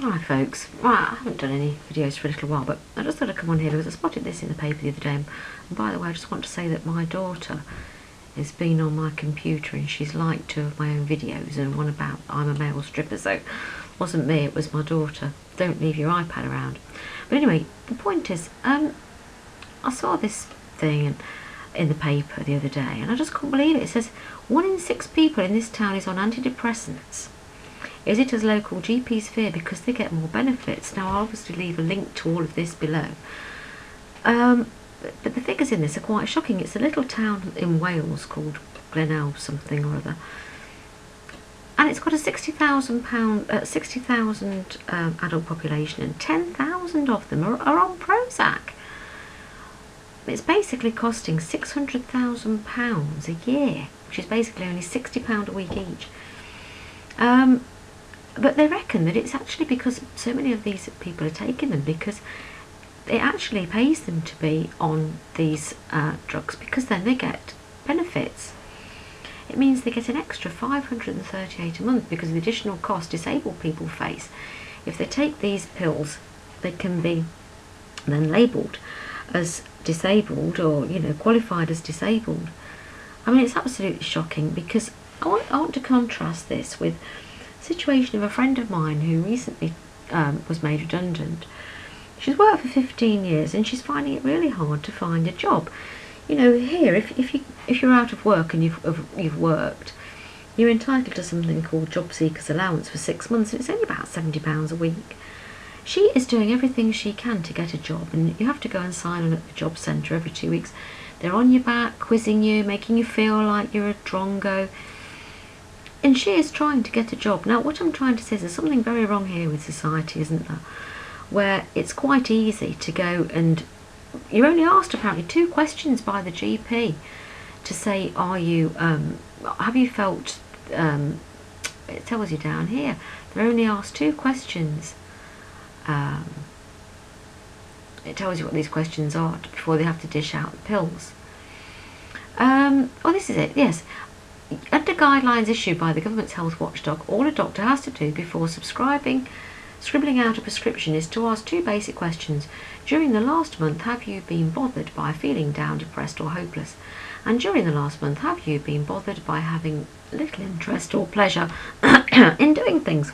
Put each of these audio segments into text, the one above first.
Hi folks, right, I haven't done any videos for a little while, but I just thought I'd come on here because I spotted this in the paper the other day. And by the way, I just want to say that my daughter has been on my computer and she's liked 2 of my own videos, and one about I'm a male stripper, so it wasn't me, it was my daughter. Don't leave your iPad around. But anyway, the point is, I saw this thing in the paper the other day and I just couldn't believe it. It says 1 in 6 people in this town is on antidepressants. Is it as local GPs fear because they get more benefits? Now I'll obviously leave a link to all of this below. But the figures in this are quite shocking. It's a little town in Wales called Glenelg something or other. And it's got a 60,000 adult population, and 10,000 of them are on Prozac. It's basically costing £600,000 a year, which is basically only £60 a week each. But they reckon that it's actually because so many of these people are taking them because it actually pays them to be on these drugs, because then they get benefits. It means they get an extra $538 a month because of the additional cost disabled people face. If they take these pills, they can be then labelled as disabled, or qualified as disabled. I mean, it's absolutely shocking, because I want to contrast this with the situation of a friend of mine who recently was made redundant. She's worked for 15 years and she's finding it really hard to find a job. Here, if you're out of work and you've worked, you're entitled to something called job seekers allowance for 6 months, and it's only about £70 a week. She is doing everything she can to get a job, and you have to go and sign on at the job centre every 2 weeks. They're on your back, quizzing you, making you feel like you're a drongo. And she is trying to get a job. Now, what I'm trying to say is there's something very wrong here with society, isn't there? Where it's quite easy to go and you're only asked apparently 2 questions by the GP to say, are you, have you felt, it tells you down here, they're only asked 2 questions. It tells you what these questions are before they have to dish out the pills. Oh, this is it, yes. Under guidelines issued by the government's health watchdog, all a doctor has to do before scribbling out a prescription is to ask 2 basic questions. During the last month, have you been bothered by feeling down, depressed or hopeless? And during the last month, have you been bothered by having little interest or pleasure in doing things?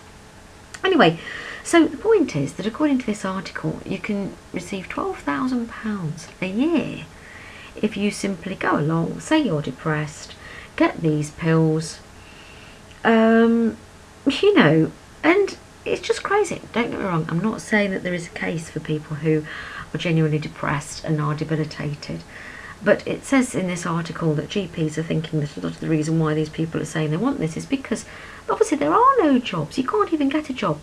Anyway, so the point is that according to this article, you can receive £12,000 a year if you simply go along, say you're depressed, get these pills, and it's just crazy. Don't get me wrong, I'm not saying that there is a case for people who are genuinely depressed and are debilitated, but it says in this article that GPs are thinking that a lot of the reason why these people are saying they want this is because obviously there are no jobs. You can't even get a job.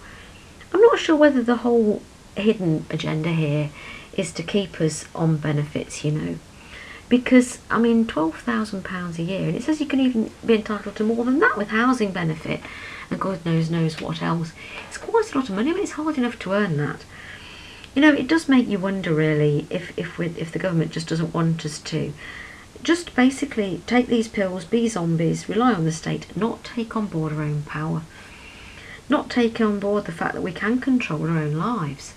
I'm not sure whether the whole hidden agenda here is to keep us on benefits, because, I mean, £12,000 a year, and it says you can even be entitled to more than that with housing benefit, and God knows what else. It's quite a lot of money. I mean, it's hard enough to earn that. It does make you wonder, really, if the government just doesn't want us to just basically take these pills, be zombies, rely on the state, not take on board our own power, not take on board the fact that we can control our own lives.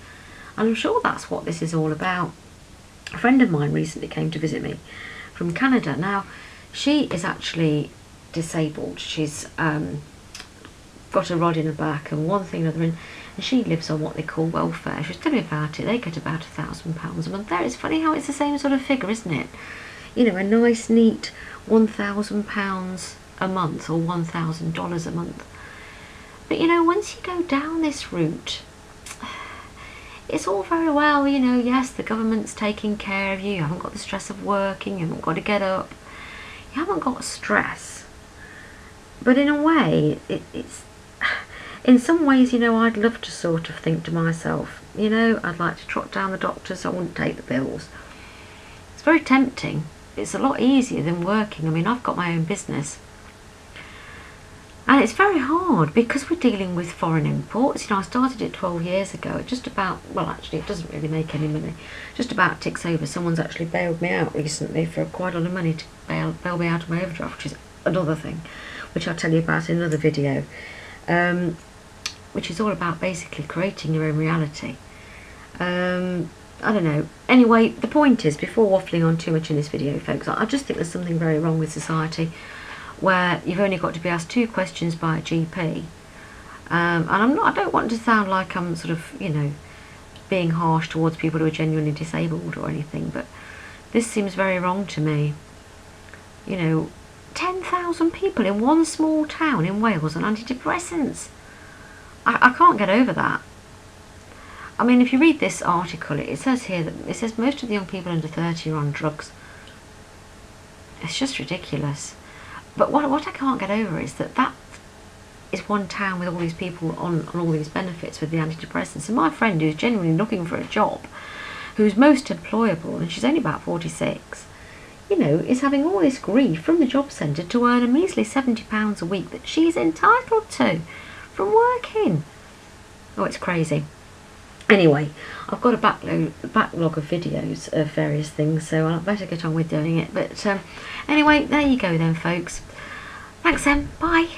And I'm sure that's what this is all about. A friend of mine recently came to visit me from Canada. Now, she is actually disabled. She's got a rod in her back and one thing and another, and she lives on what they call welfare. She was telling me about it. They get about £1,000 a month there. It's funny how it's the same sort of figure, isn't it? A nice, neat £1,000 a month or $1,000 a month. But, once you go down this route, it's all very well, yes, the government's taking care of you, you haven't got the stress of working, you haven't got to get up, you haven't got stress. But in a way, it's, in some ways, I'd love to sort of think to myself, I'd like to trot down the doctors, I wouldn't take the pills. It's very tempting. It's a lot easier than working. I mean, I've got my own business. And it's very hard because we're dealing with foreign imports. I started it 12 years ago. It just about, well, actually, it doesn't really make any money. Just about ticks over. Someone's actually bailed me out recently for quite a lot of money to bail me out of my overdraft, which is another thing, which I'll tell you about in another video. which is all about basically creating your own reality. I don't know. Anyway, the point is, before waffling on too much in this video, folks, I just think there's something very wrong with society where you've only got to be asked 2 questions by a GP. And I don't want to sound like I'm sort of, you know, being harsh towards people who are genuinely disabled or anything, but this seems very wrong to me. You know, 10,000 people in one small town in Wales on antidepressants. I can't get over that. I mean, if you read this article, it says here that it says most of the young people under 30 are on drugs. It's just ridiculous. But what I can't get over is that is one town with all these people on all these benefits with the antidepressants. And my friend, who's genuinely looking for a job, who's most employable, and she's only about 46, you know, is having all this grief from the job centre to earn a measly £70 a week that she's entitled to from working. Oh, it's crazy. Anyway, I've got a backlog of videos of various things, so I'll better get on with doing it. But anyway, there you go then, folks. Thanks then. Bye.